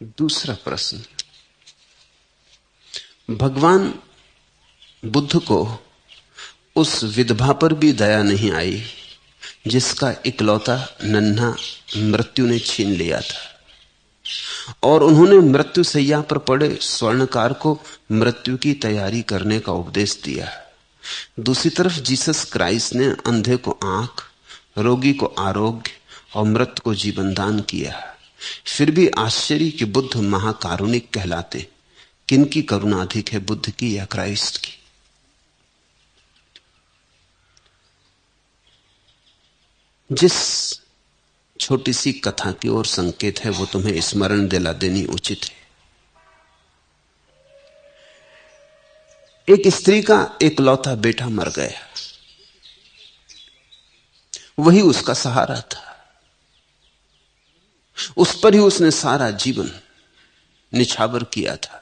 दूसरा प्रश्न। भगवान बुद्ध को उस विधवा पर भी दया नहीं आई जिसका इकलौता नन्हा मृत्यु ने छीन लिया था, और उन्होंने मृत्यु सैया पर पड़े स्वर्णकार को मृत्यु की तैयारी करने का उपदेश दिया। दूसरी तरफ जीसस क्राइस्ट ने अंधे को आंख, रोगी को आरोग्य और मृत को जीवन दान किया। फिर भी आश्चर्य कि बुद्ध महाकारुणिक कहलाते। किनकी करुणा अधिक है, बुद्ध की या क्राइस्ट की? जिस छोटी सी कथा की ओर संकेत है वो तुम्हें स्मरण दिला देनी उचित है। एक स्त्री का एकलौता बेटा मर गया, वही उसका सहारा था। उस पर ही उसने सारा जीवन निछावर किया था।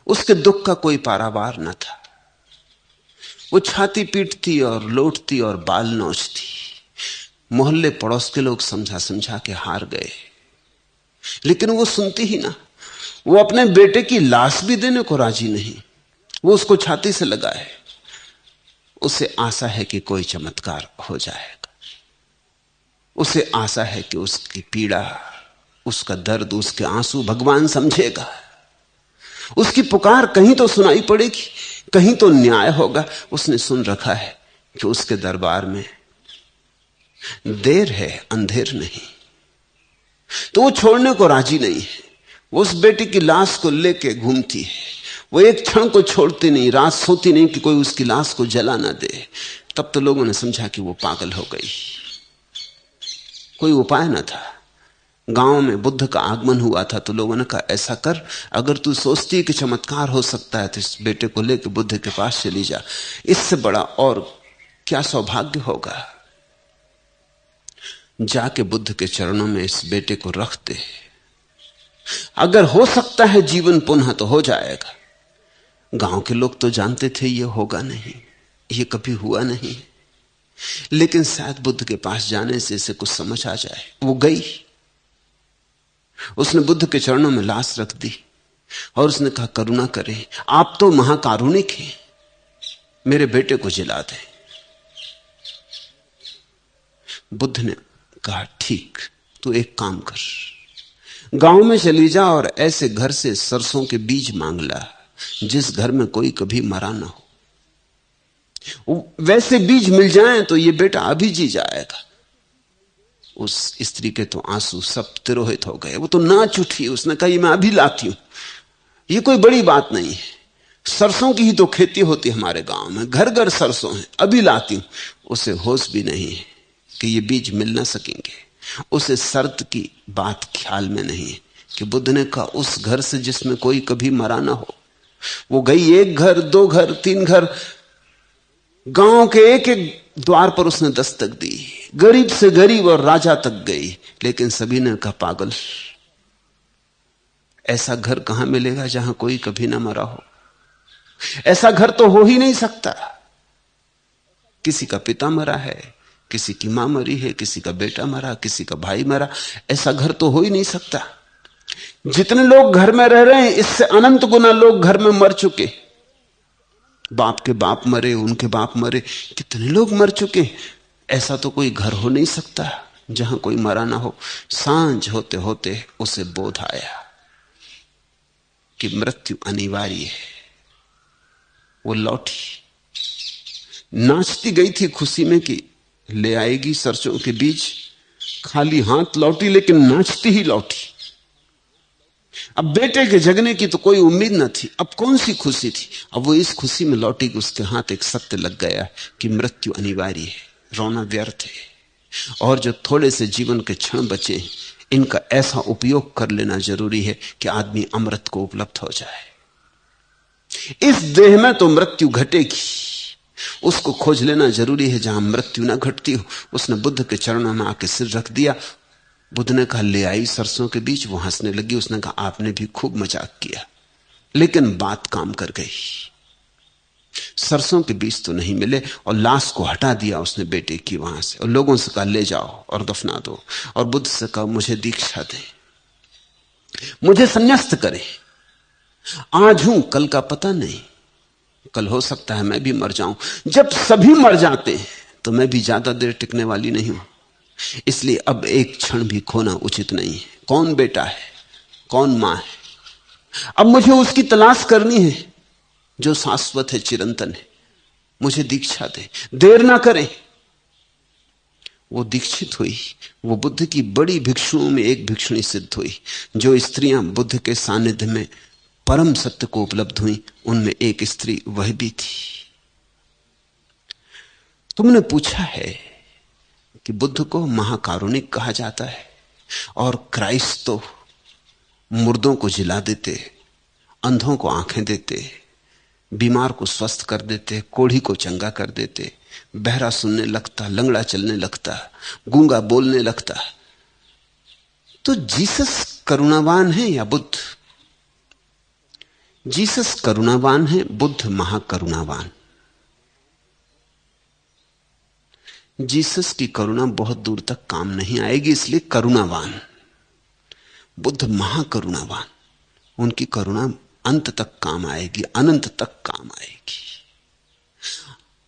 उसके दुख का कोई पारावार न था। वो छाती पीटती और लौटती और बाल नोचती। मोहल्ले पड़ोस के लोग समझा समझा के हार गए, लेकिन वो सुनती ही ना। वो अपने बेटे की लाश भी देने को राजी नहीं। वो उसको छाती से लगाए। उसे आशा है कि कोई चमत्कार हो जाएगा। उसे आशा है कि उसकी पीड़ा, उसका दर्द, उसके आंसू भगवान समझेगा। उसकी पुकार कहीं तो सुनाई पड़ेगी, कहीं तो न्याय होगा। उसने सुन रखा है कि उसके दरबार में देर है, अंधेर नहीं। तो वो छोड़ने को राजी नहीं है। वो उस बेटी की लाश को लेके घूमती है। वो एक क्षण को छोड़ती नहीं, रात सोती नहीं कि कोई उसकी लाश को जला ना दे। तब तो लोगों ने समझा कि वो पागल हो गई। कोई उपाय न था। गांव में बुद्ध का आगमन हुआ था तो लोगों ने कहा, ऐसा कर, अगर तू सोचती है कि चमत्कार हो सकता है तो इस बेटे को लेकर बुद्ध के पास चली जा। इससे बड़ा और क्या सौभाग्य होगा। जाके बुद्ध के चरणों में इस बेटे को रख दे। अगर हो सकता है जीवन पुनः तो हो जाएगा। गांव के लोग तो जानते थे ये होगा नहीं, ये कभी हुआ नहीं, लेकिन शायद बुद्ध के पास जाने से इसे कुछ समझ आ जाए। वो गई। उसने बुद्ध के चरणों में लाश रख दी और उसने कहा, करुणा करें, आप तो महाकारुणिक हैं, मेरे बेटे को जिला दें। बुद्ध ने कहा, ठीक, तू एक काम कर, गांव में चली जा और ऐसे घर से सरसों के बीज मांग ला जिस घर में कोई कभी मरा ना हो। वैसे बीज मिल जाएं तो ये बेटा अभी जी जाएगा। उस स्त्री के तो आंसू सब तिरोहित हो गए। वो तो नाच उठी। उसने कहा, ये मैं अभी लाती हूं, ये कोई बड़ी बात नहीं है। सरसों की ही तो खेती होती हमारे गांव में, घर घर सरसों है, अभी लाती हूं। उसे होश भी नहीं है कि ये बीज मिल ना सकेंगे। उसे शर्त की बात ख्याल में नहीं है कि बुद्ध ने कहा उस घर से जिसमें कोई कभी मरा ना हो। वो गई, एक घर, दो घर, तीन घर, गांव के एक एक द्वार पर उसने दस्तक दी। गरीब से गरीब और राजा तक गई, लेकिन सभी ने कहा, पागल, ऐसा घर कहां मिलेगा जहां कोई कभी ना मरा हो। ऐसा घर तो हो ही नहीं सकता। किसी का पिता मरा है, किसी की मां मरी है, किसी का बेटा मरा, किसी का भाई मरा। ऐसा घर तो हो ही नहीं सकता। जितने लोग घर में रह रहे हैं, इससे अनंत गुना लोग घर में मर चुके। बाप के बाप मरे, उनके बाप मरे, कितने लोग मर चुके। ऐसा तो कोई घर हो नहीं सकता जहां कोई मरा ना हो। सांझ होते होते उसे बोध आया कि मृत्यु अनिवार्य है। वो लौटी, नाचती गई थी खुशी में कि ले आएगी सरसों के बीज। खाली हाथ लौटी, लेकिन नाचती ही लौटी। अब बेटे के जगने की तो कोई उम्मीद न थी। अब कौन सी खुशी थी? अब वो इस खुशी में लौटी कि उसके हाथ एक सत्य लग गया कि मृत्यु अनिवार्य है, रोना व्यर्थ है, और जो थोड़े से जीवन के क्षण बचे इनका ऐसा उपयोग कर लेना जरूरी है कि आदमी अमृत को उपलब्ध हो जाए। इस देह में तो मृत्यु घटेगी, उसको खोज लेना जरूरी है जहां मृत्यु ना घटती हो। उसने बुद्ध के चरणों में आके सिर रख दिया। बुद्ध ने कहा, ले आई सरसों के बीच। वो हंसने लगी। उसने कहा, आपने भी खूब मजाक किया, लेकिन बात काम कर गई। सरसों के बीज तो नहीं मिले, और लाश को हटा दिया उसने बेटे की वहां से, और लोगों से कहा ले जाओ और दफना दो। और बुद्ध से कहा मुझे दीक्षा दे, मुझे संन्यास्त करे। आज हूं, कल का पता नहीं, कल हो सकता है मैं भी मर जाऊं। जब सभी मर जाते हैं तो मैं भी ज्यादा देर टिकने वाली नहीं हूं, इसलिए अब एक क्षण भी खोना उचित नहीं है। कौन बेटा है, कौन मां है, अब मुझे उसकी तलाश करनी है जो शाश्वत है, चिरंतन है। मुझे दीक्षा दे, देर ना करें। वो दीक्षित हुई। वो बुद्ध की बड़ी भिक्षुओं में एक भिक्षुणी सिद्ध हुई। जो स्त्रियां बुद्ध के सानिध्य में परम सत्य को उपलब्ध हुई, उनमें एक स्त्री वह भी थी। तुमने पूछा है कि बुद्ध को महाकारुणिक कहा जाता है, और क्राइस्ट तो मुर्दों को जिला देते, अंधों को आंखें देते, बीमार को स्वस्थ कर देते, कोढ़ी को चंगा कर देते, बहरा सुनने लगता, लंगड़ा चलने लगता, गूंगा बोलने लगता। तो जीसस करुणावान है या बुद्ध? जीसस करुणावान है, बुद्ध महाकरुणावान। जीसस की करुणा बहुत दूर तक काम नहीं आएगी, इसलिए करुणावान। बुद्ध महाकरुणावान, उनकी करुणा अंत तक काम आएगी, अनंत तक काम आएगी।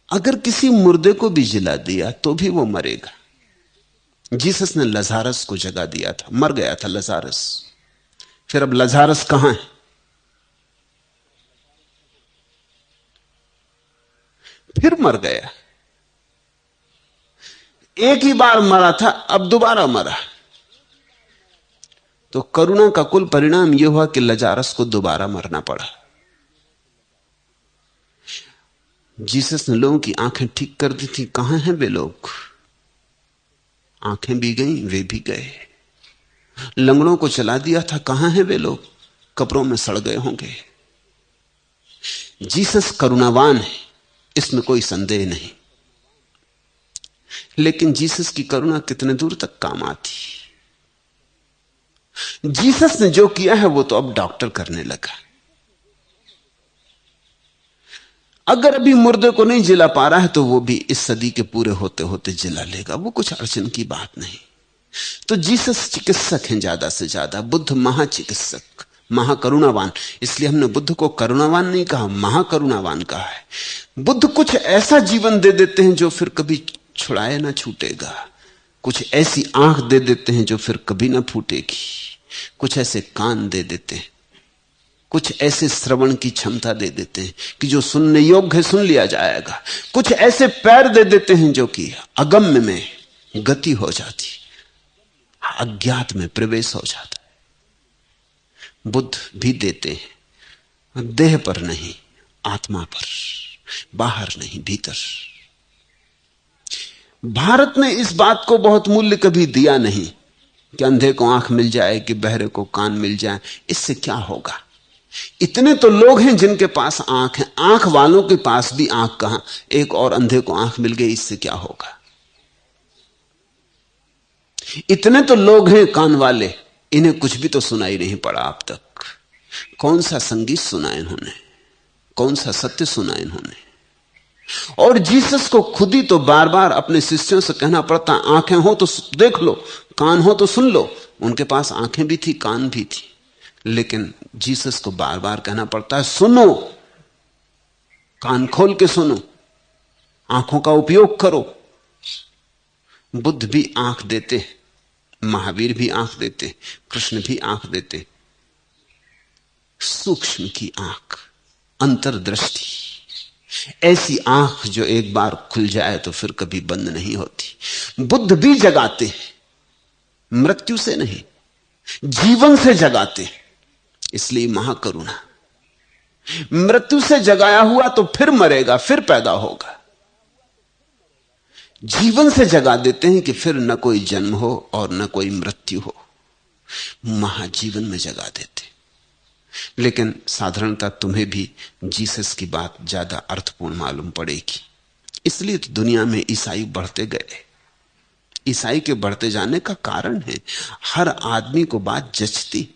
अगर किसी मुर्दे को भी जिला दिया तो भी वो मरेगा। जीसस ने लजारस को जगा दिया था, मर गया था लजारस, फिर अब लजारस कहां है? फिर मर गया। एक ही बार मरा था, अब दोबारा मरा। तो करुणा का कुल परिणाम यह हुआ कि लजारस को दोबारा मरना पड़ा। जीसस ने लोगों की आंखें ठीक कर दी थी। कहां हैं वे लोग? आंखें भी गईं, वे भी गए। लंगड़ों को चला दिया था। कहां हैं वे लोग? कब्रों में सड़ गए होंगे। जीसस करुणावान है, इसमें कोई संदेह नहीं। लेकिन जीसस की करुणा कितने दूर तक काम आती? जीसस ने जो किया है वो तो अब डॉक्टर करने लगा। अगर अभी मुर्दे को नहीं जिला पा रहा है तो वो भी इस सदी के पूरे होते होते जिला लेगा, वो कुछ अड़चन की बात नहीं। तो जीसस चिकित्सक हैं ज्यादा से ज्यादा, बुद्ध महाचिकित्सक, महाकरुणावान। इसलिए हमने बुद्ध को करुणावान नहीं कहा, महाकरुणावान कहा है। बुद्ध कुछ ऐसा जीवन दे देते हैं जो फिर कभी छुड़ाए ना छूटेगा। कुछ ऐसी आंख दे देते हैं जो फिर कभी ना फूटेगी। कुछ ऐसे कान दे देते हैं, कुछ ऐसे श्रवण की क्षमता दे देते हैं कि जो सुनने योग्य है सुन लिया जाएगा। कुछ ऐसे पैर दे देते हैं जो कि अगम्य में गति हो जाती, अज्ञात में प्रवेश हो जाता है। बुद्ध भी देते हैं, देह पर नहीं, आत्मा पर, बाहर नहीं, भीतर। भारत ने इस बात को बहुत मूल्य कभी दिया नहीं कि अंधे को आंख मिल जाए कि बहरे को कान मिल जाए, इससे क्या होगा? इतने तो लोग हैं जिनके पास आंख है, आंख वालों के पास भी आंख कहां, एक और अंधे को आंख मिल गई, इससे क्या होगा? इतने तो लोग हैं कान वाले, इन्हें कुछ भी तो सुनाई नहीं पड़ा अब तक। कौन सा संगीत सुना इन्होंने, कौन सा सत्य सुना इन्होंने? और जीसस को खुद ही तो बार बार अपने शिष्यों से कहना पड़ता, आंखें हो तो देख लो, कान हो तो सुन लो। उनके पास आंखें भी थी, कान भी थी, लेकिन जीसस को बार बार कहना पड़ता है, सुनो, कान खोल के सुनो, आंखों का उपयोग करो। बुद्ध भी आंख देते, महावीर भी आंख देते, कृष्ण भी आंख देते, सूक्ष्म की आंख, अंतर्दृष्टि, ऐसी आंख जो एक बार खुल जाए तो फिर कभी बंद नहीं होती। बुद्ध भी जगाते हैं, मृत्यु से नहीं, जीवन से जगाते हैं, इसलिए महाकरुणा। मृत्यु से जगाया हुआ तो फिर मरेगा, फिर पैदा होगा। जीवन से जगा देते हैं कि फिर न कोई जन्म हो और न कोई मृत्यु हो, महाजीवन में जगा देते। लेकिन साधारणतः तुम्हें भी जीसस की बात ज्यादा अर्थपूर्ण मालूम पड़ेगी, इसलिए तो दुनिया में ईसाई बढ़ते गए। ईसाई के बढ़ते जाने का कारण है, हर आदमी को बात जचती।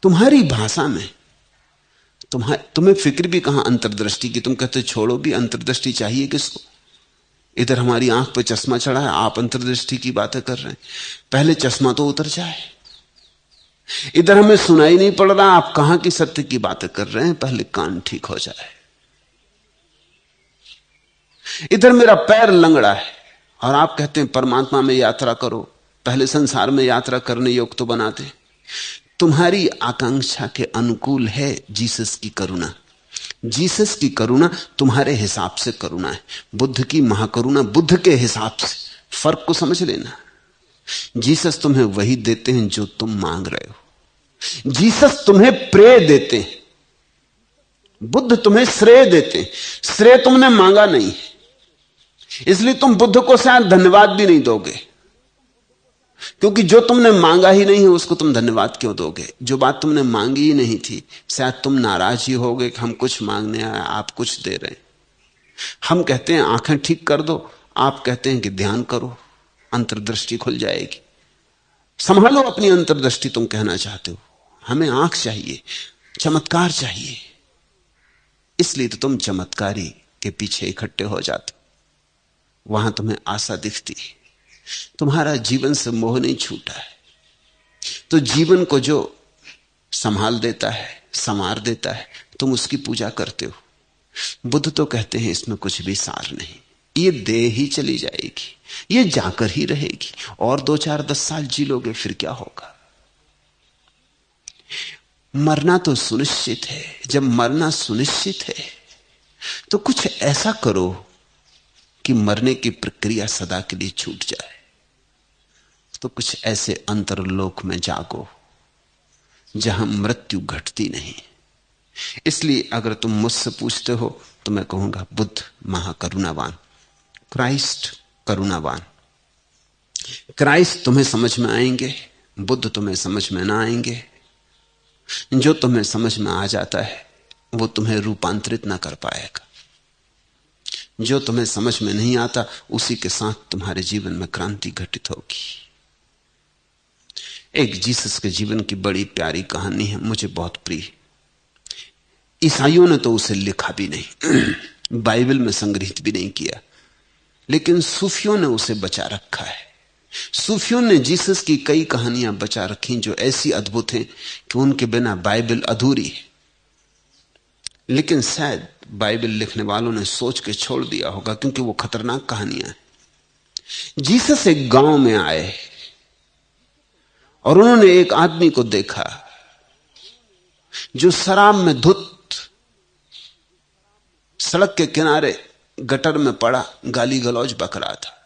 तुम्हारी भाषा में, तुम्हें फिक्र भी कहां अंतर्दृष्टि की। तुम कहते छोड़ो भी, अंतर्दृष्टि चाहिए किसको। इधर हमारी आंख पे चश्मा चढ़ा है, आप अंतर्दृष्टि की बातें कर रहे हैं। पहले चश्मा तो उतर जाए। इधर हमें सुनाई नहीं पड़ रहा, आप कहां की सत्य की बातें कर रहे हैं, पहले कान ठीक हो जाए। इधर मेरा पैर लंगड़ा है और आप कहते हैं परमात्मा में यात्रा करो, पहले संसार में यात्रा करने योग्य तो बनाते। तुम्हारी आकांक्षा के अनुकूल है जीसस की करुणा। जीसस की करुणा तुम्हारे हिसाब से करुणा है, बुद्ध की महाकरुणा बुद्ध के हिसाब से। फर्क को समझ लेना। जीसस तुम्हें वही देते हैं जो तुम मांग रहे हो। जीसस तुम्हें प्रेय देते हैं, बुद्ध तुम्हें श्रेय देते हैं। श्रेय तुमने मांगा नहीं, इसलिए तुम बुद्ध को शायद धन्यवाद भी नहीं दोगे, क्योंकि जो तुमने मांगा ही नहीं है उसको तुम धन्यवाद क्यों दोगे। जो बात तुमने मांगी ही नहीं थी, शायद तुम नाराज ही होगे कि हम कुछ मांगने आए, आप कुछ दे रहे हैं। हम कहते हैं आंखें ठीक कर दो, आप कहते हैं कि ध्यान करो, अंतर्दृष्टि खुल जाएगी। संभालो अपनी अंतर्दृष्टि, तुम कहना चाहते हो। हमें आंख चाहिए, चमत्कार चाहिए, इसलिए तो तुम चमत्कारी के पीछे इकट्ठे हो जाते हो। वहां तुम्हें आशा दिखती है, तुम्हारा जीवन से मोह नहीं छूटा है। तो जीवन को जो संभाल देता है, संवार देता है, तुम उसकी पूजा करते हो। बुद्ध तो कहते हैं इसमें कुछ भी सार नहीं, ये देह ही चली जाएगी, ये जाकर ही रहेगी, और 2-4-10 साल जी लोगे, फिर क्या होगा। मरना तो सुनिश्चित है। जब मरना सुनिश्चित है तो कुछ ऐसा करो कि मरने की प्रक्रिया सदा के लिए छूट जाए। तो कुछ ऐसे अंतरलोक में जागो जहां मृत्यु घटती नहीं। इसलिए अगर तुम मुझसे पूछते हो तो मैं कहूंगा बुद्ध महाकरुणावान, क्राइस्ट करुणावान। क्राइस्ट तुम्हें समझ में आएंगे, बुद्ध तुम्हें समझ में ना आएंगे। जो तुम्हें समझ में आ जाता है वो तुम्हें रूपांतरित ना कर पाएगा। जो तुम्हें समझ में नहीं आता उसी के साथ तुम्हारे जीवन में क्रांति घटित होगी। एक जीसस के जीवन की बड़ी प्यारी कहानी है, मुझे बहुत प्रिय। ईसाइयों ने तो उसे लिखा भी नहीं, बाइबल में संग्रहित भी नहीं किया, लेकिन सूफियों ने उसे बचा रखा है। सूफियों ने जीसस की कई कहानियां बचा रखी जो ऐसी अद्भुत हैं कि उनके बिना बाइबल अधूरी है। लेकिन शायद बाइबल लिखने वालों ने सोच के छोड़ दिया होगा, क्योंकि वो खतरनाक कहानियां हैं। जीसस एक गांव में आए और उन्होंने एक आदमी को देखा जो शराब में धुत सड़क के किनारे गटर में पड़ा गाली गलौज बक रहा था।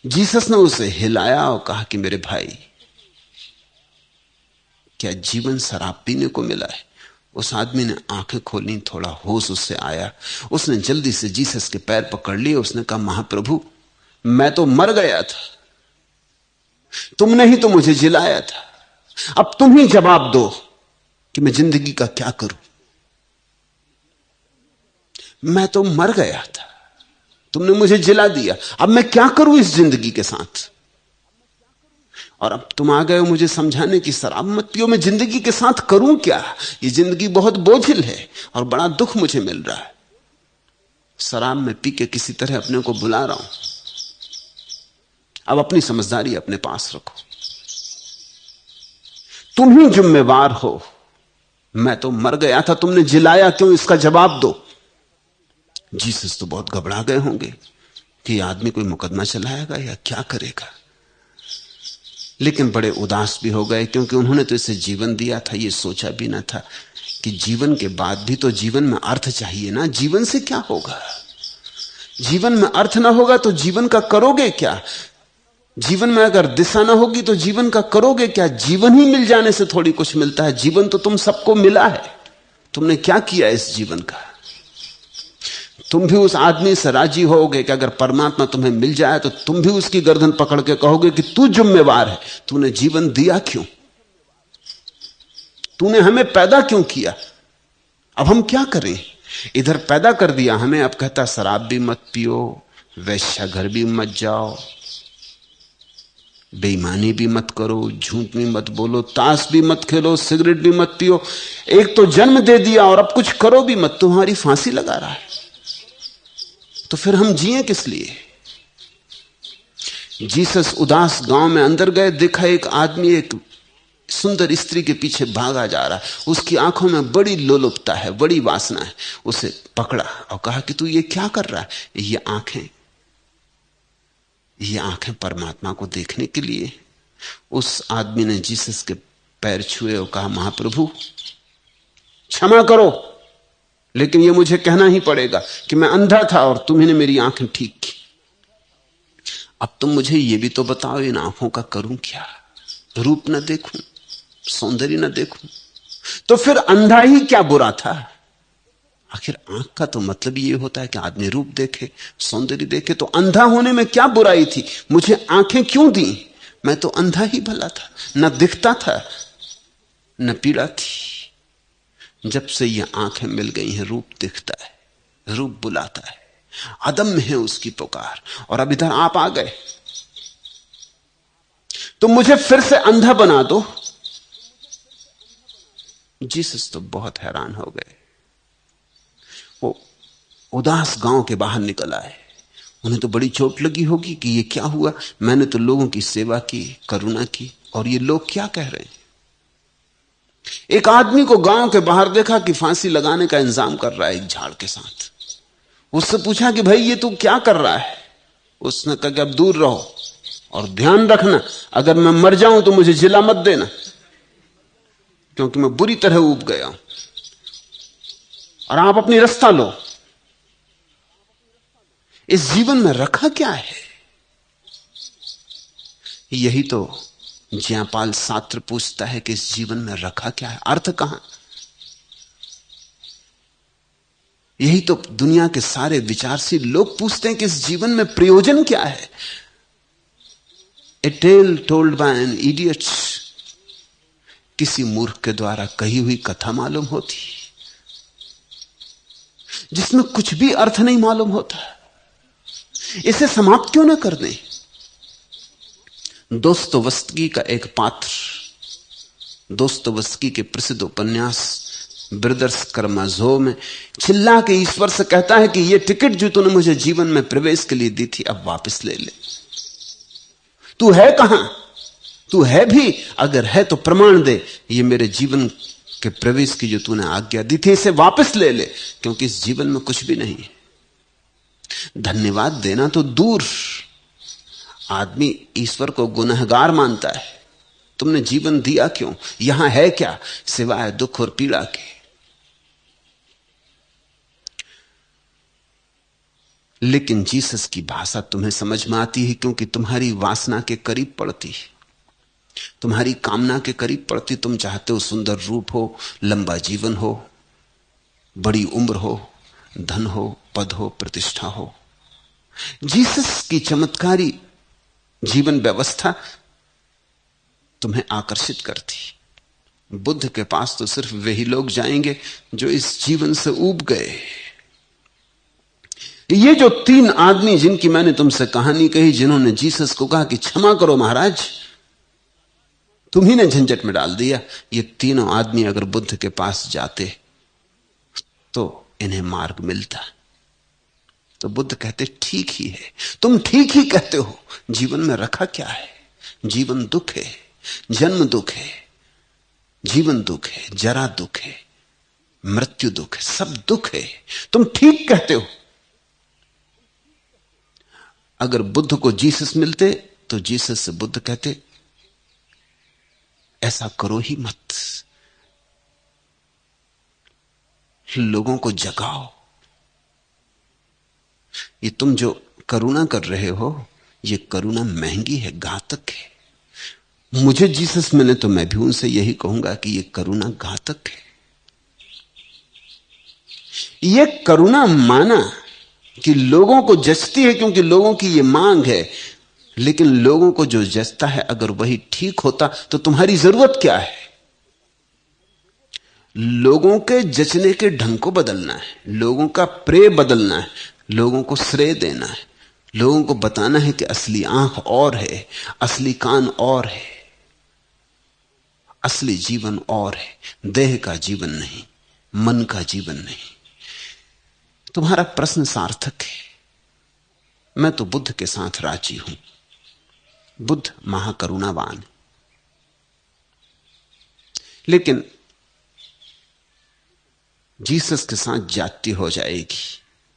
जीसस ने उसे हिलाया और कहा कि मेरे भाई, क्या जीवन शराब पीने को मिला है? उस आदमी ने आंखें खोली, थोड़ा होश उससे आया। उसने जल्दी से जीसस के पैर पकड़ लिए। उसने कहा, महाप्रभु, मैं तो मर गया था, तुमने ही तो मुझे जिलाया था, अब तुम ही जवाब दो कि मैं जिंदगी का क्या करूं। मैं तो मर गया था, तुमने मुझे जिला दिया, अब मैं क्या करूं इस जिंदगी के साथ। और अब तुम आ गए हो मुझे समझाने की शराब मत पियो, मैं जिंदगी के साथ करूं क्या? ये जिंदगी बहुत बोझिल है और बड़ा दुख मुझे मिल रहा है। शराब में पी के किसी तरह अपने को बुला रहा हूं। अब अपनी समझदारी अपने पास रखो, तुम ही जिम्मेवार हो। मैं तो मर गया था, तुमने जिलाया क्यों, इसका जवाब दो। जीसस तो बहुत घबरा गए होंगे कि आदमी कोई मुकदमा चलाएगा या क्या करेगा, लेकिन बड़े उदास भी हो गए, क्योंकि उन्होंने तो इसे जीवन दिया था। ये सोचा भी ना था कि जीवन के बाद भी तो जीवन में अर्थ चाहिए ना। जीवन से क्या होगा? जीवन में अर्थ ना होगा तो जीवन का करोगे क्या? जीवन में अगर दिशा ना होगी तो जीवन का करोगे क्या? जीवन ही मिल जाने से थोड़ी कुछ मिलता है। जीवन तो तुम सबको मिला है, तुमने क्या किया इस जीवन का? तुम भी उस आदमी से राजी होगे कि अगर परमात्मा तुम्हें मिल जाए तो तुम भी उसकी गर्दन पकड़ के कहोगे कि तू जिम्मेवार है, तूने जीवन दिया क्यों, तूने हमें पैदा क्यों किया। अब हम क्या करें? इधर पैदा कर दिया हमें, अब कहता शराब भी मत पियो, वैश्या घर भी मत जाओ, बेईमानी भी मत करो, झूठ भी मत बोलो, ताश भी मत खेलो, सिगरेट भी मत पियो। एक तो जन्म दे दिया और अब कुछ करो भी मत, तुम्हारी फांसी लगा रहा है। तो फिर हम जिए किस लिए? जीसस उदास गांव में अंदर गए, देखा एक आदमी एक सुंदर स्त्री के पीछे भागा जा रहा है। उसकी आंखों में बड़ी लोलुपता है, बड़ी वासना है। उसे पकड़ा और कहा कि तू ये क्या कर रहा है? ये आंखें परमात्मा को देखने के लिए। उस आदमी ने जीसस के पैर छुए और कहा, महाप्रभु क्षमा करो, लेकिन ये मुझे कहना ही पड़ेगा कि मैं अंधा था और तुम्हें मेरी आंखें ठीक की। अब तुम मुझे ये भी तो बताओ, इन आंखों का करूं क्या? रूप न देखूं, सौंदर्य न देखूं, तो फिर अंधा ही क्या बुरा था? आखिर आंख का तो मतलब ये होता है कि आदमी रूप देखे, सौंदर्य देखे। तो अंधा होने में क्या बुराई थी? मुझे आंखें क्यों दी? मैं तो अंधा ही भला था, न दिखता था न पीड़ा थी। जब से ये आंखें मिल गई हैं, रूप दिखता है, रूप बुलाता है, अदम्य है उसकी पुकार। और अब इधर आप आ गए तो मुझे फिर से अंधा बना दो। जीसस तो बहुत हैरान हो गए। वो उदास गांव के बाहर निकल आए। उन्हें तो बड़ी चोट लगी होगी कि ये क्या हुआ? मैंने तो लोगों की सेवा की, करुणा की, और ये लोग क्या कह रहे हैं? एक आदमी को गांव के बाहर देखा कि फांसी लगाने का इंतजाम कर रहा है एक झाड़ के साथ। उससे पूछा कि भाई ये तू क्या कर रहा है? उसने कहा कि अब दूर रहो और ध्यान रखना, अगर मैं मर जाऊं तो मुझे जिला मत देना, क्योंकि मैं बुरी तरह ऊब गया हूं, और आप अपनी रास्ता लो। इस जीवन में रखा क्या है? यही तो ज्यापाल सात्र पूछता है कि इस जीवन में रखा क्या है, अर्थ कहां? यही तो दुनिया के सारे विचारशील लोग पूछते हैं कि इस जीवन में प्रयोजन क्या है। A tale told by an idiot, किसी मूर्ख के द्वारा कही हुई कथा मालूम होती, जिसमें कुछ भी अर्थ नहीं मालूम होता। इसे समाप्त क्यों ना कर दें? दोस्तोयेवस्की का एक पात्र दोस्तोयेवस्की के प्रसिद्ध उपन्यास ब्रदर्स कर्माजोव में चिल्ला के ईश्वर से कहता है कि ये टिकट जो तूने मुझे जीवन में प्रवेश के लिए दी थी, अब वापस ले ले। तू है कहां? तू है भी, अगर है तो प्रमाण दे। ये मेरे जीवन के प्रवेश की जो तूने आज्ञा दी थी, इसे वापस ले ले, क्योंकि इस जीवन में कुछ भी नहीं है। धन्यवाद देना तो दूर, आदमी ईश्वर को गुनहगार मानता है। तुमने जीवन दिया क्यों? यहां है क्या सिवाय दुख और पीड़ा के? लेकिन जीसस की भाषा तुम्हें समझ में आती है, क्योंकि तुम्हारी वासना के करीब पड़ती है, तुम्हारी कामना के करीब पड़ती। तुम चाहते हो सुंदर रूप हो, लंबा जीवन हो, बड़ी उम्र हो, धन हो, पद हो, प्रतिष्ठा हो। जीसस की चमत्कारी जीवन व्यवस्था तुम्हें आकर्षित करती। बुद्ध के पास तो सिर्फ वही लोग जाएंगे जो इस जीवन से ऊब गए। ये जो 3 आदमी जिनकी मैंने तुमसे कहानी कही, जिन्होंने जीसस को कहा कि क्षमा करो महाराज, तुम्ही ने झंझट में डाल दिया, ये तीनों आदमी अगर बुद्ध के पास जाते तो इन्हें मार्ग मिलता। तो बुद्ध कहते ठीक ही है, तुम ठीक ही कहते हो। जीवन में रखा क्या है? जीवन दुख है, जन्म दुख है, जीवन दुख है, जरा दुख है, मृत्यु दुख है, सब दुख है। तुम ठीक कहते हो। अगर बुद्ध को जीसस मिलते तो जीसस से बुद्ध कहते ऐसा करो ही मत, लोगों को जगाओ। ये तुम जो करुणा कर रहे हो, ये करुणा महंगी है, घातक है। मुझे जीसस मिले तो मैं भी उनसे यही कहूंगा कि ये करुणा घातक है। ये करुणा माना कि लोगों को जचती है क्योंकि लोगों की ये मांग है, लेकिन लोगों को जो जचता है अगर वही ठीक होता तो तुम्हारी जरूरत क्या है? लोगों के जचने के ढंग को बदलना है, लोगों का प्रेय बदलना है, लोगों को श्रेय देना है, लोगों को बताना है कि असली आंख और है, असली कान और है, असली जीवन और है, देह का जीवन नहीं, मन का जीवन नहीं। तुम्हारा प्रश्न सार्थक है। मैं तो बुद्ध के साथ राजी हूं। बुद्ध महाकरुणावान है। लेकिन जीसस के साथ जाति हो जाएगी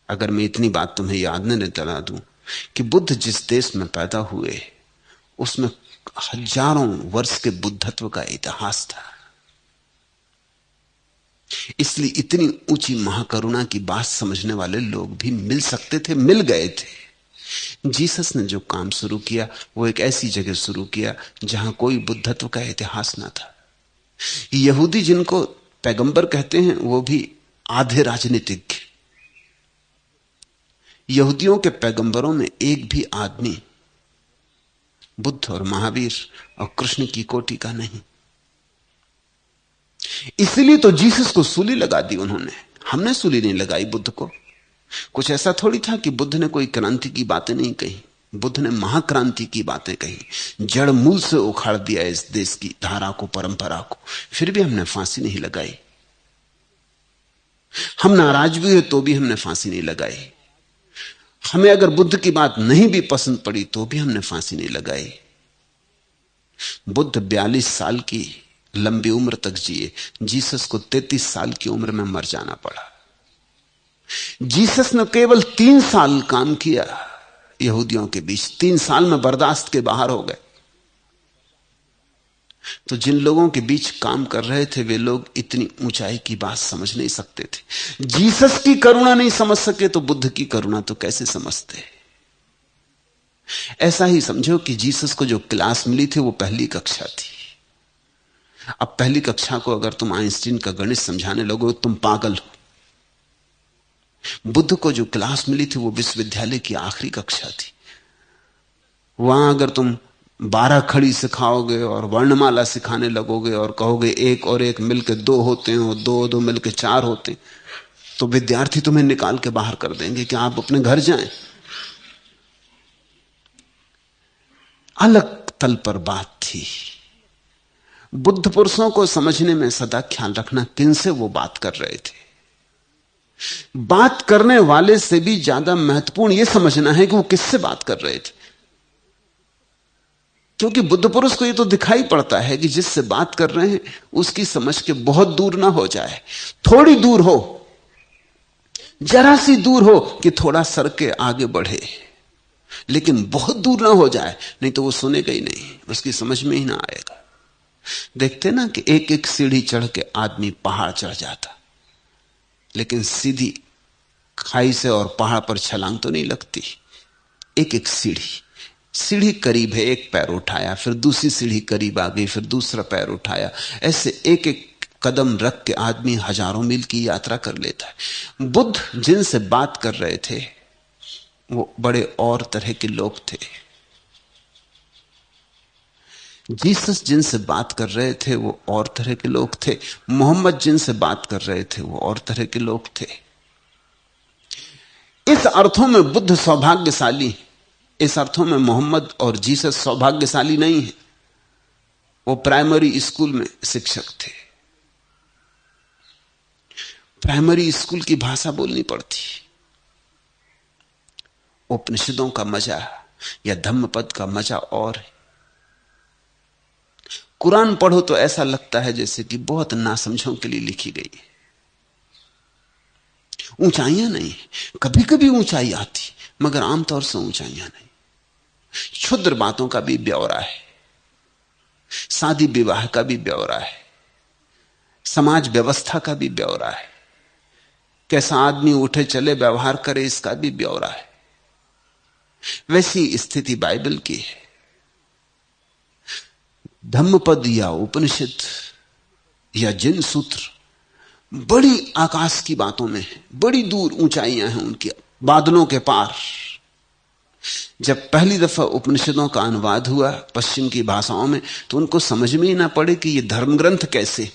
अगर मैं इतनी बात तुम्हें याद न दिला दूं कि बुद्ध जिस देश में पैदा हुए उसमें हजारों वर्ष के बुद्धत्व का इतिहास था। इसलिए इतनी ऊंची महाकरुणा की बात समझने वाले लोग भी मिल सकते थे, मिल गए थे। जीसस ने जो काम शुरू किया वो एक ऐसी जगह शुरू किया जहां कोई बुद्धत्व का इतिहास ना था। यहूदी जिनको पैगंबर कहते हैं वो भी आधे राजनीतिज्ञ। यहूदियों के पैगंबरों में एक भी आदमी बुद्ध और महावीर और कृष्ण की कोटि का नहीं। इसलिए तो जीसस को सूली लगा दी उन्होंने। हमने सूली नहीं लगाई बुद्ध को। कुछ ऐसा थोड़ी था कि बुद्ध ने कोई क्रांति की बातें नहीं कही। बुद्ध ने महाक्रांति की बातें कही, जड़ मूल से उखाड़ दिया इस देश की धारा को, परंपरा को। फिर भी हमने फांसी नहीं लगाई। हम नाराज भी हुए तो भी हमने फांसी नहीं लगाई। हमें अगर बुद्ध की बात नहीं भी पसंद पड़ी तो भी हमने फांसी नहीं लगाई। बुद्ध 42 साल की लंबी उम्र तक जिए। जीसस को 33 साल की उम्र में मर जाना पड़ा। जीसस ने केवल 3 साल काम किया यहूदियों के बीच। 3 साल में बर्दाश्त के बाहर हो गए। तो जिन लोगों के बीच काम कर रहे थे वे लोग इतनी ऊंचाई की बात समझ नहीं सकते थे। जीसस की करुणा नहीं समझ सके तो बुद्ध की करुणा तो कैसे समझते। ऐसा ही समझो कि जीसस को जो क्लास मिली थी वो पहली कक्षा थी। अब पहली कक्षा को अगर तुम आइंस्टीन का गणित समझाने लगो तुम पागल हो। बुद्ध को जो क्लास मिली थी वो विश्वविद्यालय की आखिरी कक्षा थी। वहां अगर तुम 12 खड़ी सिखाओगे और वर्णमाला सिखाने लगोगे और कहोगे 1 और 1 मिलकर 2 होते हैं और 2 और 2 मिलकर 4 होते हैं तो विद्यार्थी तुम्हें निकाल के बाहर कर देंगे कि आप अपने घर जाएं। अलग तल पर बात थी। बुद्ध पुरुषों को समझने में सदा ख्याल रखना किनसे वो बात कर रहे थे। बात करने वाले से भी ज्यादा महत्वपूर्ण यह समझना है कि वो किससे बात कर रहे थे। क्योंकि बुद्ध पुरुष को यह तो दिखाई पड़ता है कि जिससे बात कर रहे हैं उसकी समझ के बहुत दूर ना हो जाए, थोड़ी दूर हो, जरा सी दूर हो कि थोड़ा सर के आगे बढ़े, लेकिन बहुत दूर ना हो जाए, नहीं तो वो सुनेगा ही नहीं, उसकी समझ में ही ना आएगा। देखते ना कि एक एक सीढ़ी चढ़ के आदमी पहाड़ चढ़ जाता, लेकिन सीधी खाई से और पहाड़ पर छलांग तो नहीं लगती। एक एक सीढ़ी करीब है, एक पैर उठाया, फिर दूसरी सीढ़ी करीब आ गई, फिर दूसरा पैर उठाया, ऐसे एक एक कदम रख के आदमी हजारों मील की यात्रा कर लेता है। बुद्ध जिनसे बात कर रहे थे वो बड़े और तरह के लोग थे। जीसस जिनसे बात कर रहे थे वो और तरह के लोग थे। मोहम्मद जिनसे बात कर रहे थे वो और तरह के लोग थे। इस अर्थों में बुद्ध सौभाग्यशाली, इस अर्थों में मोहम्मद और जीसस सौभाग्यशाली नहीं है। वो प्राइमरी स्कूल में शिक्षक थे। प्राइमरी स्कूल की भाषा बोलनी पड़ती। उपनिषदों का मजा या धम्मपद का मजा और है। कुरान पढ़ो तो ऐसा लगता है जैसे कि बहुत नासमझों के लिए लिखी गई है। ऊंचाइयां नहीं, कभी कभी ऊंचाई आती मगर आमतौर से ऊंचाइयां नहीं। क्षुद्र बातों का भी ब्यौरा है, शादी विवाह का भी ब्यौरा है, समाज व्यवस्था का भी ब्यौरा है, कैसा आदमी उठे चले व्यवहार करे इसका भी ब्यौरा है। वैसी स्थिति बाइबल की है। धम्मपद या उपनिषद या जिन सूत्र बड़ी आकाश की बातों में है, बड़ी दूर ऊंचाइयां हैं उनकी, बादलों के पार। जब पहली दफा उपनिषदों का अनुवाद हुआ पश्चिम की भाषाओं में तो उनको समझ में ही ना पड़े कि ये धर्म ग्रंथ कैसे,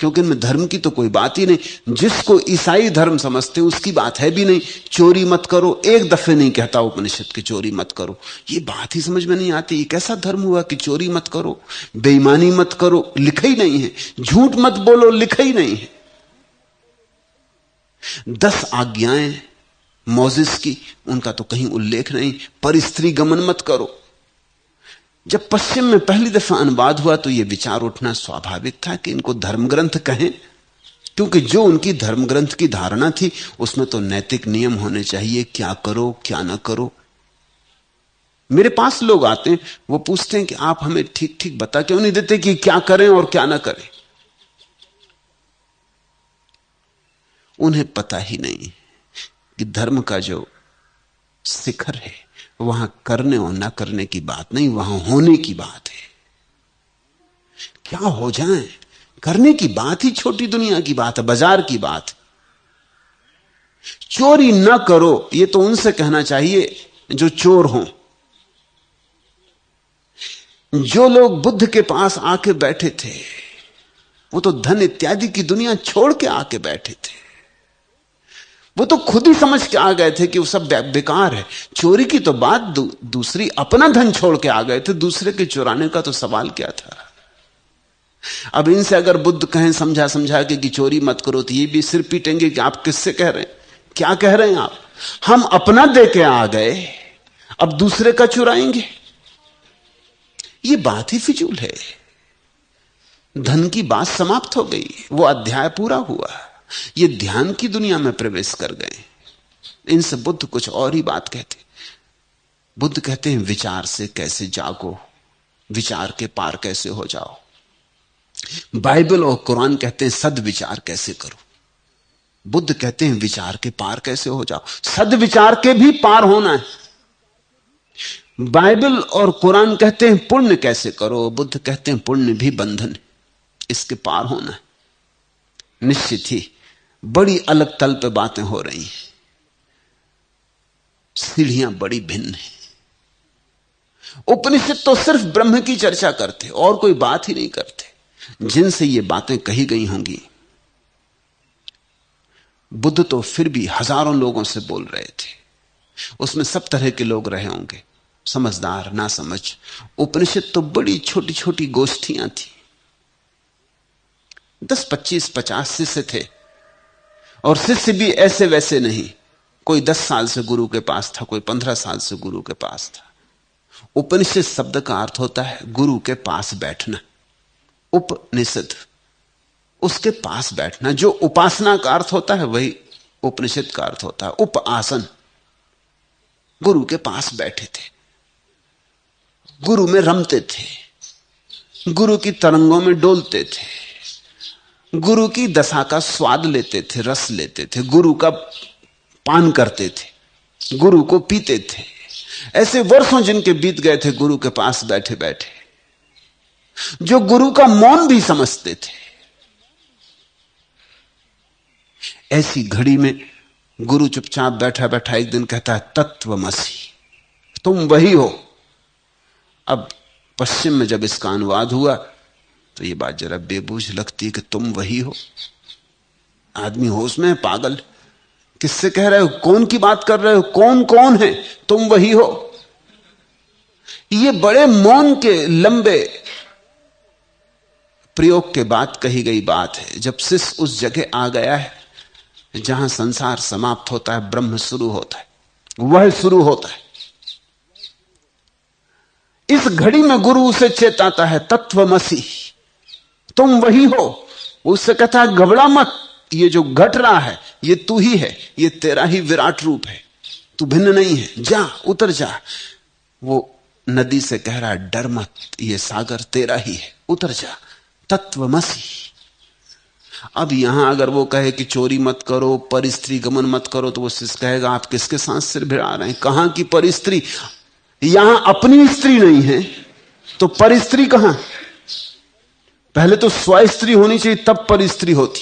क्योंकि इनमें धर्म की तो कोई बात ही नहीं। जिसको ईसाई धर्म समझते हैं उसकी बात है भी नहीं। चोरी मत करो, एक दफे नहीं कहता उपनिषद की चोरी मत करो। ये बात ही समझ में नहीं आती। ये कैसा धर्म हुआ कि चोरी मत करो, बेईमानी मत करो, लिखा ही नहीं है। झूठ मत बोलो, लिखा ही नहीं है। 10 आज्ञाएं मोजिस की, उनका तो कहीं उल्लेख नहीं। पर स्त्री गमन मत करो। जब पश्चिम में पहली दफा अनुवाद हुआ तो यह विचार उठना स्वाभाविक था कि इनको धर्म ग्रंथ कहें, क्योंकि जो उनकी धर्म ग्रंथ की धारणा थी उसमें तो नैतिक नियम होने चाहिए, क्या करो क्या ना करो। मेरे पास लोग आते हैं, वो पूछते हैं कि आप हमें ठीक ठीक बता क्यों नहीं देते कि क्या करें और क्या ना करें। उन्हें पता ही नहीं कि धर्म का जो शिखर है वहां करने और ना करने की बात नहीं, वहां होने की बात है। क्या हो जाए, करने की बात ही छोटी दुनिया की बात है, बाजार की बात है। चोरी ना करो ये तो उनसे कहना चाहिए जो चोर हों। जो लोग बुद्ध के पास आके बैठे थे वो तो धन इत्यादि की दुनिया छोड़ के आके बैठे थे। वो तो खुद ही समझ के आ गए थे कि वो सब बेकार है। चोरी की तो बात दूसरी, अपना धन छोड़ के आ गए थे, दूसरे के चुराने का तो सवाल क्या था। अब इनसे अगर बुद्ध कहें समझा समझा के कि चोरी मत करो तो ये भी सिर पीटेंगे कि आप किससे कह रहे हैं, क्या कह रहे हैं आप। हम अपना दे के आ गए, अब दूसरे का चुराएंगे। ये बात ही फिजूल है। धन की बात समाप्त हो गई, वो अध्याय पूरा हुआ। ये ध्यान की दुनिया में प्रवेश कर गए। इनसे बुद्ध कुछ और ही बात कहते। बुद्ध कहते हैं विचार से कैसे जागो, विचार के पार कैसे हो जाओ। बाइबल और कुरान कहते हैं सद्विचार कैसे करो। बुद्ध कहते हैं विचार के पार कैसे हो जाओ। सद्विचार के भी पार होना है। बाइबल और कुरान कहते हैं पुण्य कैसे करो, बुद्ध कहते हैं पुण्य भी बंधन है, इसके पार होना है। निश्चित ही बड़ी अलग तल पे बातें हो रही हैं, सीढ़ियां बड़ी भिन्न हैं। उपनिषद तो सिर्फ ब्रह्म की चर्चा करते और कोई बात ही नहीं करते। जिनसे ये बातें कही गई होंगी, बुद्ध तो फिर भी हजारों लोगों से बोल रहे थे, उसमें सब तरह के लोग रहे होंगे, समझदार ना समझ। उपनिषद तो बड़ी छोटी छोटी गोष्ठियां थी। 10, 25, 50 शिष्य थे, और शिष्य भी ऐसे वैसे नहीं। कोई 10 साल से गुरु के पास था, कोई 15 साल से गुरु के पास था। उपनिषद शब्द का अर्थ होता है गुरु के पास बैठना। उपनिषद उसके पास बैठना। जो उपासना का अर्थ होता है वही उपनिषद का अर्थ होता है। उपासन, गुरु के पास बैठे थे, गुरु में रमते थे, गुरु की तरंगों में डोलते थे, गुरु की दशा का स्वाद लेते थे, रस लेते थे, गुरु का पान करते थे, गुरु को पीते थे। ऐसे वर्षों जिनके बीत गए थे गुरु के पास बैठे बैठे, जो गुरु का मौन भी समझते थे। ऐसी घड़ी में गुरु चुपचाप बैठा बैठा एक दिन कहता है तत्वमसि, तुम वही हो। अब पश्चिम में जब इसका अनुवाद हुआ तो ये बात जरा बेबूझ लगती है कि तुम वही हो। आदमी होश में है, पागल। किससे कह रहे हो, कौन की बात कर रहे हो, कौन कौन है, तुम वही हो। ये बड़े मौन के लंबे प्रयोग के बाद कही गई बात है। जब शिष्य उस जगह आ गया है जहां संसार समाप्त होता है, ब्रह्म शुरू होता है, वह शुरू होता है। इस घड़ी में गुरु उसे चेताता है तत्वमसि, तुम वही हो। उससे कहता है घबरा मत, ये जो घट रहा है ये तू ही है, ये तेरा ही विराट रूप है, तू भिन्न नहीं है, जा उतर जा। वो नदी से कह रहा है डर मत, ये सागर तेरा ही है, उतर जा, तत्वमसि। अब यहां अगर वो कहे कि चोरी मत करो, पर स्त्री गमन मत करो, तो वो शिष्य कहेगा आप किसके साथ सिर भिड़ा रहे हैं, कहां की पर स्त्री। यहां अपनी स्त्री नहीं है तो पर स्त्री कहां। पहले तो स्व स्त्री होनी चाहिए तब पर स्त्री होती।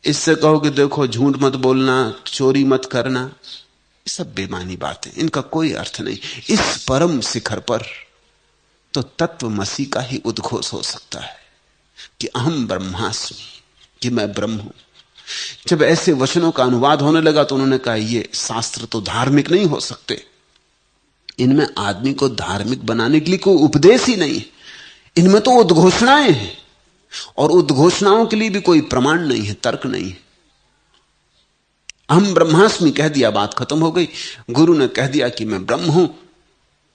इससे कहो कि देखो झूठ मत बोलना, चोरी मत करना, ये सब बेमानी बातें, इनका कोई अर्थ नहीं। इस परम शिखर पर तो तत्वमसि का ही उद्घोष हो सकता है। कि अहम ब्रह्मास्मि, कि मैं ब्रह्म हूं। जब ऐसे वचनों का अनुवाद होने लगा तो उन्होंने कहा ये शास्त्र तो धार्मिक नहीं हो सकते, इनमें आदमी को धार्मिक बनाने के लिए कोई उपदेश ही नहीं है, इनमें तो उद्घोषणाएं हैं, और उद्घोषणाओं के लिए भी कोई प्रमाण नहीं है, तर्क नहीं है। हम ब्रह्मास्मि कह दिया, बात खत्म हो गई। गुरु ने कह दिया कि मैं ब्रह्म हूं,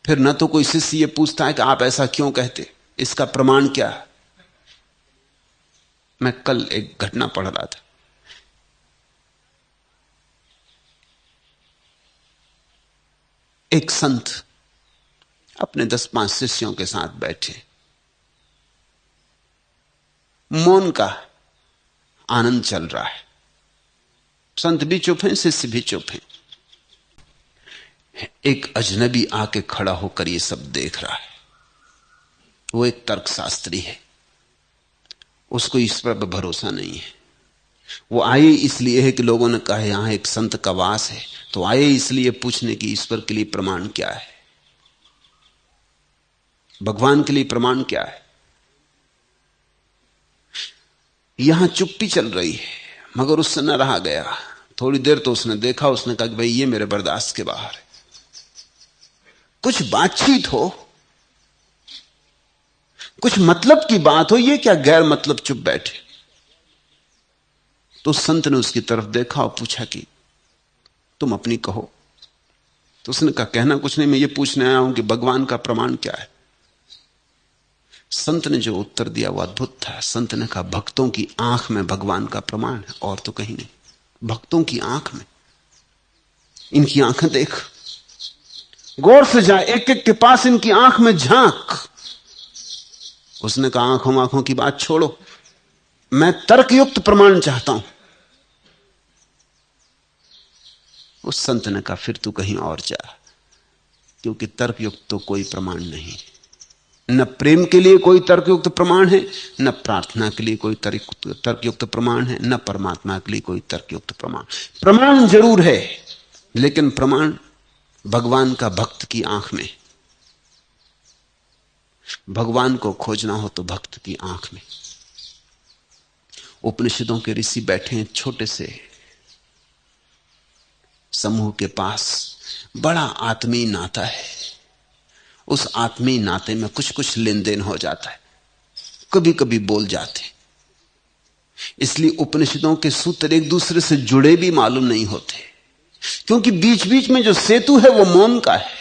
फिर न तो कोई शिष्य ये पूछता है कि आप ऐसा क्यों कहते, इसका प्रमाण क्या है। मैं कल एक घटना पढ़ रहा था, एक संत अपने 10-5 शिष्यों के साथ बैठे, मौन का आनंद चल रहा है, संत भी चुप हैं, शिष्य भी चुप हैं। एक अजनबी आके खड़ा होकर ये सब देख रहा है। वो एक तर्कशास्त्री है, उसको ईश्वर पर भरोसा नहीं है। वो आए इसलिए है कि लोगों ने कहा यहां एक संत का वास है, तो आए इसलिए पूछने की ईश्वर के लिए प्रमाण क्या है, भगवान के लिए प्रमाण क्या है। यहां चुप्पी चल रही है, मगर उससे न रहा गया। थोड़ी देर तो उसने देखा, उसने कहा कि भाई ये मेरे बर्दाश्त के बाहर है, कुछ बातचीत हो, कुछ मतलब की बात हो, ये क्या गैर मतलब चुप बैठे। तो संत ने उसकी तरफ देखा और पूछा कि तुम अपनी कहो। तो उसने कहा कहना कुछ नहीं, मैं ये पूछने आया हूं कि भगवान का प्रमाण क्या है। संत ने जो उत्तर दिया वो अद्भुत था। संत ने कहा भक्तों की आंख में भगवान का प्रमाण है, और तो कहीं नहीं। भक्तों की आंख में, इनकी आंखें देख, गौर से जा, एक एक के पास इनकी आंख में झांक। उसने कहा आंखों की बात छोड़ो, मैं तर्कयुक्त प्रमाण चाहता हूं। उस संत ने कहा फिर तू कहीं और जा, क्योंकि तर्कयुक्त तो कोई प्रमाण नहीं। न प्रेम के लिए कोई तर्कयुक्त प्रमाण है, न प्रार्थना के लिए कोई तर्कयुक्त प्रमाण है, न परमात्मा के लिए कोई तर्कयुक्त प्रमाण। प्रमाण जरूर है, लेकिन प्रमाण भगवान का भक्त की आंख में। भगवान को खोजना हो तो भक्त की आंख में। उपनिषदों के ऋषि बैठे हैं छोटे से समूह के पास, बड़ा आत्मीय नाता है। उस आत्मीय नाते में कुछ कुछ लेन देन हो जाता है, कभी कभी बोल जाते, इसलिए उपनिषदों के सूत्र एक दूसरे से जुड़े भी मालूम नहीं होते, क्योंकि बीच बीच में जो सेतु है वो मौन का है।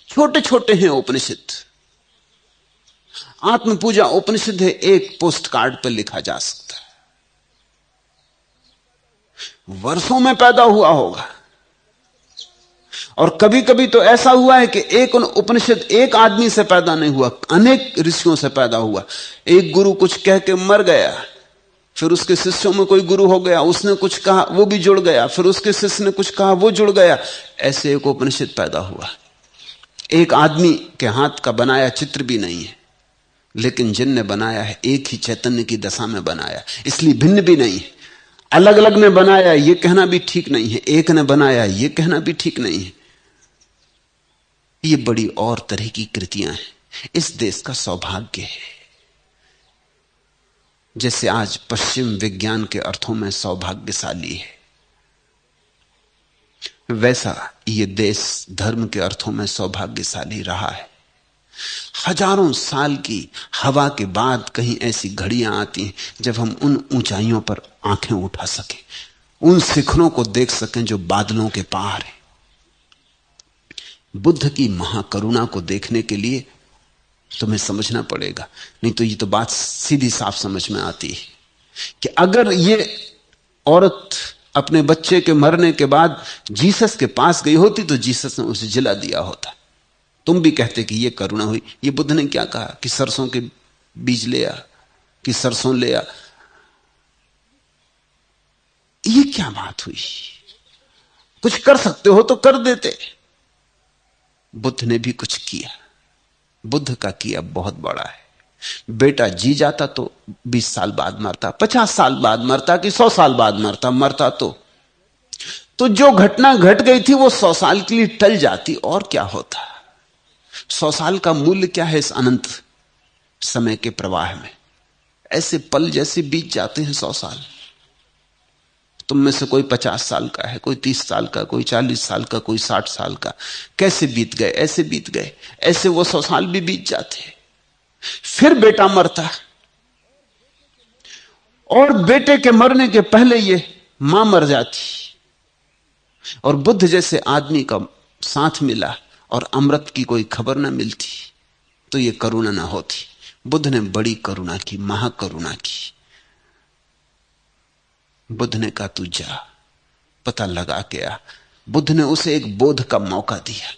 छोटे छोटे हैं उपनिषद। आत्म पूजा उपनिषद है, एक पोस्ट कार्ड पर लिखा जा सकता है, वर्षों में पैदा हुआ होगा। और कभी कभी तो ऐसा हुआ है कि एक उपनिषद एक आदमी से पैदा नहीं हुआ, अनेक ऋषियों से पैदा हुआ। एक गुरु कुछ कह के मर गया, फिर उसके शिष्यों में कोई गुरु हो गया, उसने कुछ कहा वो भी जुड़ गया, फिर उसके शिष्य ने कुछ कहा वो जुड़ गया। ऐसे एक उपनिषद पैदा हुआ। एक आदमी के हाथ का बनाया चित्र भी नहीं है, लेकिन जिनने बनाया है एक ही चैतन्य की दशा में बनाया, इसलिए भिन्न भी नहीं है। अलग अलग ने बनाया यह कहना भी ठीक नहीं है, एक ने बनाया यह कहना भी ठीक नहीं है। ये बड़ी और तरह की कृतियां हैं। इस देश का सौभाग्य है, जैसे आज पश्चिम विज्ञान के अर्थों में सौभाग्यशाली है, वैसा ये देश धर्म के अर्थों में सौभाग्यशाली रहा है। हजारों साल की हवा के बाद कहीं ऐसी घड़ियां आती हैं जब हम उन ऊंचाइयों पर आंखें उठा सकें, उन शिखरों को देख सकें जो बादलों के पार है। बुद्ध की महाकरुणा को देखने के लिए तुम्हें समझना पड़ेगा, नहीं तो ये तो बात सीधी साफ समझ में आती है कि अगर ये औरत अपने बच्चे के मरने के बाद जीसस के पास गई होती तो जीसस ने उसे जिला दिया होता। तुम भी कहते कि ये करुणा हुई। ये बुद्ध ने क्या कहा कि सरसों के बीज ले आ, कि सरसों ले आ। ये क्या बात हुई? कुछ कर सकते हो तो कर देते। बुद्ध ने भी कुछ किया। बुद्ध का किया बहुत बड़ा है। बेटा जी जाता तो 20 साल बाद मरता, 50 साल बाद मरता कि 100 साल बाद मरता, मरता तो तो जो घटना घट गई थी वो 100 साल के लिए टल जाती, और क्या होता। 100 साल का मूल्य क्या है इस अनंत समय के प्रवाह में। ऐसे पल जैसे बीत जाते हैं 100 साल। तुम में से कोई 50 साल का है, कोई 30 साल का, कोई 40 साल का, कोई 60 साल का। कैसे बीत गए, ऐसे बीत गए। ऐसे वो 100 साल भी बीत जाते। फिर बेटा मरता, और बेटे के मरने के पहले ये मां मर जाती, और बुद्ध जैसे आदमी का साथ मिला और अमृत की कोई खबर ना मिलती, तो ये करुणा ना होती। बुद्ध ने बड़ी करुणा की, महाकरुणा की। बुद्ध ने कहा तू जा, पता लगा के आ। बुद्ध ने उसे एक बोध का मौका दिया,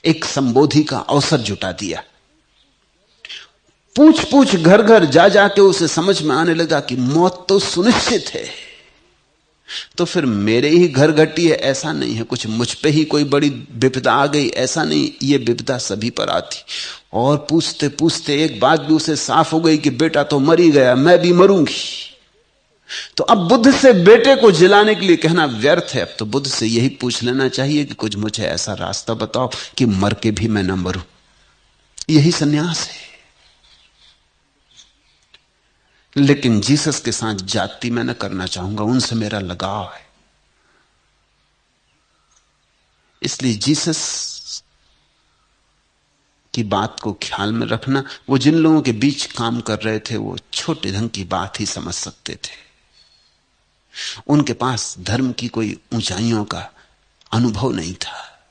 एक संबोधि का अवसर जुटा दिया। पूछ पूछ घर घर जा जाके उसे समझ में आने लगा कि मौत तो सुनिश्चित है। तो फिर मेरे ही घर घटी है ऐसा नहीं है, कुछ मुझ पे ही कोई बड़ी विपदा आ गई ऐसा नहीं, ये विपदा सभी पर आती। और पूछते पूछते एक बात भी उसे साफ हो गई कि बेटा तो मर ही गया, मैं भी मरूंगी। तो अब बुद्ध से बेटे को जिलाने के लिए कहना व्यर्थ है। अब तो बुद्ध से यही पूछ लेना चाहिए कि कुछ मुझे ऐसा रास्ता बताओ कि मर के भी मैं न मरूं। यही सन्यास है। लेकिन जीसस के साथ जाति मैं न करना चाहूंगा, उनसे मेरा लगाव है। इसलिए जीसस की बात को ख्याल में रखना। वो जिन लोगों के बीच काम कर रहे थे वो छोटे ढंग की बात ही समझ सकते थे। उनके पास धर्म की कोई ऊंचाइयों का अनुभव नहीं था,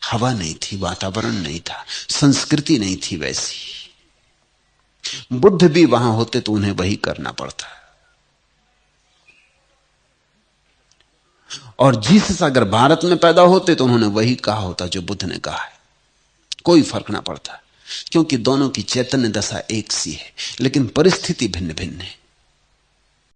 हवा नहीं थी, वातावरण नहीं था, संस्कृति नहीं थी वैसी। बुद्ध भी वहां होते तो उन्हें वही करना पड़ता। और जीसस अगर भारत में पैदा होते तो उन्होंने वही कहा होता जो बुद्ध ने कहा है। कोई फर्क ना पड़ता, क्योंकि दोनों की चैतन्य दशा एक सी है, लेकिन परिस्थिति भिन्न भिन्न है।